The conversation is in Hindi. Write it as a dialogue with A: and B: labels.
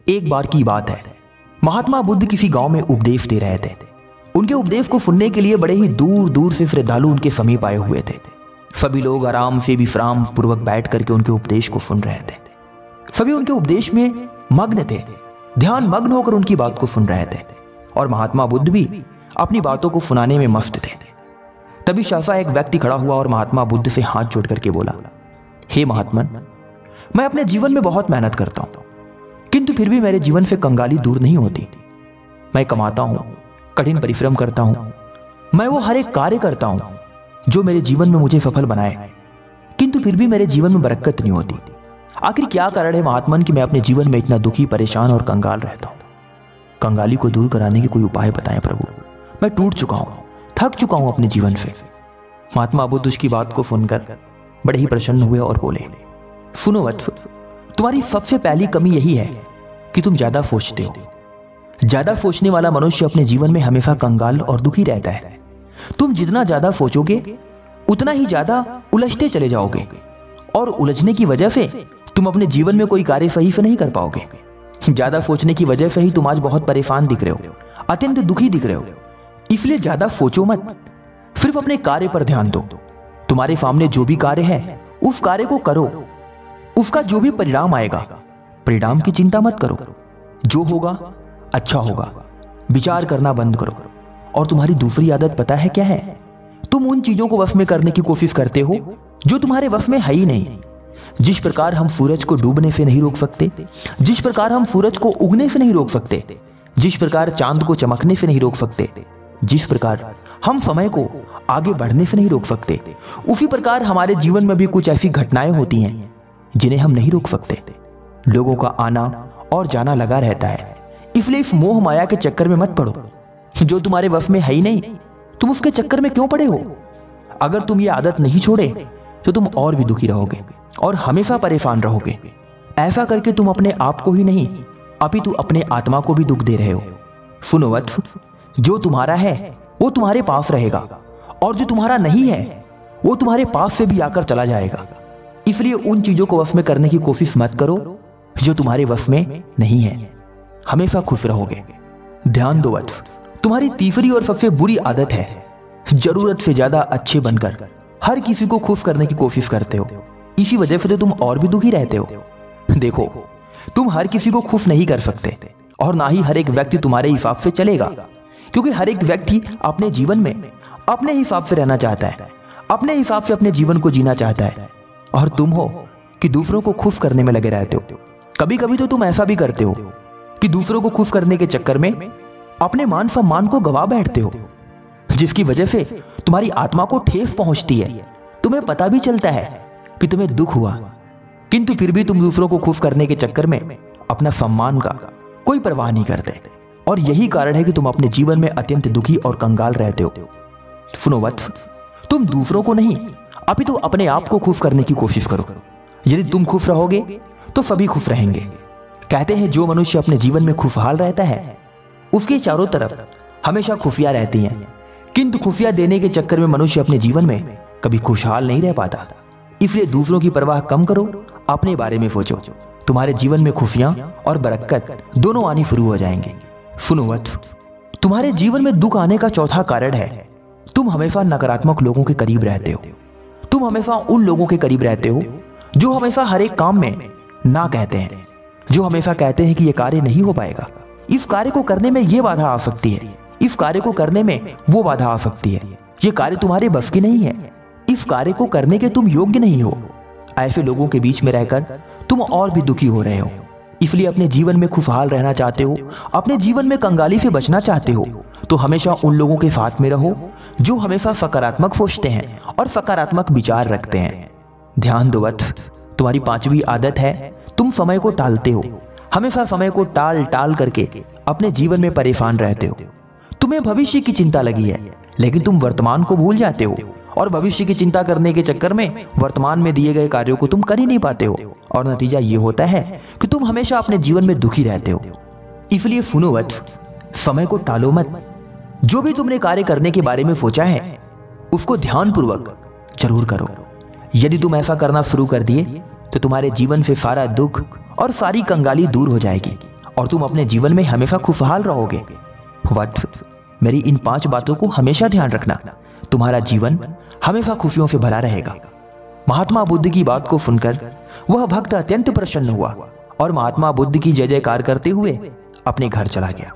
A: एक बार की बात है, महात्मा बुद्ध किसी गांव में उपदेश दे रहे थे। उनके उपदेश को सुनने के लिए बड़े ही दूर दूर से श्रद्धालु उनके समीप आए हुए थे। सभी लोग आराम से विश्राम पूर्वक बैठ करके उनके उपदेश को सुन रहे थे। सभी उनके उपदेश में मग्न थे, ध्यान मग्न होकर उनकी बात को सुन रहे थे और महात्मा बुद्ध भी अपनी बातों को सुनाने में मस्त थे। तभी सहसा एक व्यक्ति खड़ा हुआ और महात्मा बुद्ध से हाथ जोड़ करके बोला, हे महात्मन, मैं अपने जीवन में बहुत मेहनत करता हूं, किंतु फिर भी मेरे जीवन से कंगाली दूर नहीं होती। मैं कमाता हूं, कठिन परिश्रम करता हूं, मैं वो हर एक कार्य करता हूं जो मेरे जीवन में मुझे सफल बनाए, किंतु फिर भी मेरे जीवन में बरकत नहीं होती। आखिर क्या कारण है महात्मन कि मैं अपने जीवन में इतना दुखी, परेशान और कंगाल रहता हूं? कंगाली को दूर कराने के कोई उपाय बताएं प्रभु। मैं टूट चुका हूं, थक चुका हूं अपने जीवन से। महात्मा बुद्ध उसकी बात को सुनकर बड़े ही प्रसन्न हुए और बोले, सुनो वत्स, तुम्हारी सबसे पहली कमी यही है कि तुम ज्यादा सोचते हो। ज्यादा सोचने वाला मनुष्य अपने जीवन में हमेशा कंगाल और दुखी रहता है। तुम जितना ज्यादा सोचोगे उतना ही ज्यादा उलझते चले जाओगे और उलझने की वजह से तुम अपने जीवन में कोई कार्य सही से नहीं कर पाओगे। ज्यादा सोचने की वजह से ही तुम आज बहुत परेशान दिख रहे हो, अत्यंत दुखी दिख रहे हो। इसलिए ज्यादा सोचो मत, सिर्फ अपने कार्य पर ध्यान दो। तुम्हारे सामने जो भी कार्य है उस कार्य को करो, उसका जो भी परिणाम आएगा, परिणाम की चिंता मत करो। जो होगा अच्छा होगा। विचार करना बंद करो। और तुम्हारी दूसरी आदत पता है क्या है? तुम उन चीजों को वश में करने की कोशिश करते हो जो तुम्हारे वश में है ही नहीं। जिस प्रकार हम सूरज को डूबने से नहीं रोक सकते, जिस प्रकार हम सूरज को उगने से नहीं रोक सकते, जिस प्रकार चांद को चमकने से नहीं रोक सकते, जिस प्रकार हम समय को आगे बढ़ने से नहीं रोक सकते, उसी प्रकार हमारे जीवन में भी कुछ ऐसी घटनाएं होती हैं जिन्हें हम नहीं रोक सकते। लोगों का आना और जाना लगा रहता है। इसलिए इस मोह माया के चक्कर में मत पड़ो। जो तुम्हारे वश में है ही नहीं, तुम उसके चक्कर में क्यों पड़े हो? अगर तुम ये आदत नहीं छोड़े तो तुम और भी दुखी रहोगे और हमेशा परेशान रहोगे। ऐसा करके तुम अपने आप को ही नहीं अपितु अपने आत्मा को भी दुख दे रहे हो। सुनो वत्स, जो तुम्हारा है वो तुम्हारे पास रहेगा और जो तुम्हारा नहीं है वो तुम्हारे पास से भी आकर चला जाएगा। इसलिए उन चीजों को वश में करने की कोशिश मत करो जो तुम्हारे वश में नहीं है। हमेशा खुश रहोगे। ध्यान दो वत्स, तुम्हारी तीसरी और सबसे बुरी आदत है जरूरत से ज्यादा अच्छे बनकर हर किसी को खुश करने की कोशिश करते हो। इसी वजह से तो तुम और भी दुखी रहते हो। देखो, तुम हर किसी को खुश नहीं कर सकते और ना ही हर एक व्यक्ति तुम्हारे हिसाब से चलेगा, क्योंकि हर एक व्यक्ति अपने जीवन में अपने हिसाब से रहना चाहता है, अपने हिसाब से अपने जीवन को जीना चाहता है। और तुम हो कि दूसरों को खुश करने में लगे रहते हो। कभी कभी तो तुम ऐसा भी करते हो कि दूसरों को खुश करने के चक्कर में अपने मान सम्मान को गवा बैठते हो, जिसकी वजह से तुम्हारी आत्मा को ठेस पहुंचती है। तुम्हें पता भी चलता है कि तुम्हें दुख हुआ, किंतु फिर भी तुम दूसरों को खुश करने के चक्कर में अपना सम्मान का कोई परवाह नहीं करते। और यही कारण है कि तुम अपने जीवन में अत्यंत दुखी और कंगाल रहते हो। सुनो वत्स, तुम दूसरों को नहीं अपितु अपने आप को खुश करने की कोशिश करो। यदि तुम खुश रहोगे तो सभी खुश रहेंगे। कहते हैं जो मनुष्य अपने जीवन में खुशहाल रहता है उसके चारों तरफ हमेशा खुशियां रहती हैं, किंतु खुशियां देने के चक्कर में मनुष्य अपने जीवन में कभी खुशहाल नहीं रह पाता। इसलिए दूसरों की परवाह कम करो, अपने बारे में सोचो। तुम्हारे जीवन में खुशियां और बरकत दोनों आनी शुरू हो जाएंगे। सुनो वत्स, तुम्हारे जीवन में दुख आने का चौथा कारण है तुम हमेशा नकारात्मक लोगों के करीब रहते हो। तुम हमेशा उन लोगों के करीब रहते हो जो हमेशा हर एक काम में ना कहते हैं, जो हमेशा कहते हैं कि यह कार्य नहीं हो पाएगा, इस कार्य को करने में यह बाधा आ सकती है, इस कार्य को करने में वो बाधा आ सकती है, यह कार्य तुम्हारे बस की नहीं है, इस कार्य को करने के तुम योग्य नहीं हो। ऐसे लोगों के बीच में रहकर तुम और भी दुखी हो रहे हो। इसलिए अपने जीवन में खुशहाल रहना चाहते हो, अपने जीवन में कंगाली से बचना चाहते हो, तो हमेशा उन लोगों के साथ में रहो जो हमेशा सकारात्मक सोचते हैं और सकारात्मक विचार रखते हैं। ध्यान दो वत्स, तुम्हारी पांचवी आदत है तुम समय को टालते हो। हमेशा समय को टाल टाल करके अपने जीवन में परेशान रहते हो। तुम्हें भविष्य की चिंता लगी है, लेकिन तुम वर्तमान को भूल जाते हो और भविष्य की चिंता करने के चक्कर में वर्तमान में दिए गए कार्यों को तुम कर ही नहीं पाते हो और नतीजा ये होता है कि तुम हमेशा अपने जीवन में दुखी रहते हो। इसलिए सुनो वत्स, समय को टालो मत। जो भी तुमने कार्य करने के बारे में सोचा है उसको ध्यानपूर्वक जरूर करो। यदि तुम ऐसा करना शुरू कर दिए तो तुम्हारे जीवन से सारा दुख और सारी कंगाली दूर हो जाएगी और तुम अपने जीवन में हमेशा खुशहाल रहोगे। वत्स, मेरी इन 5 बातों को हमेशा ध्यान रखना, तुम्हारा जीवन हमेशा खुशियों से भरा रहेगा। महात्मा बुद्ध की बात को सुनकर वह भक्त अत्यंत प्रसन्न हुआ और महात्मा बुद्ध की जय जयकार करते हुए अपने घर चला गया।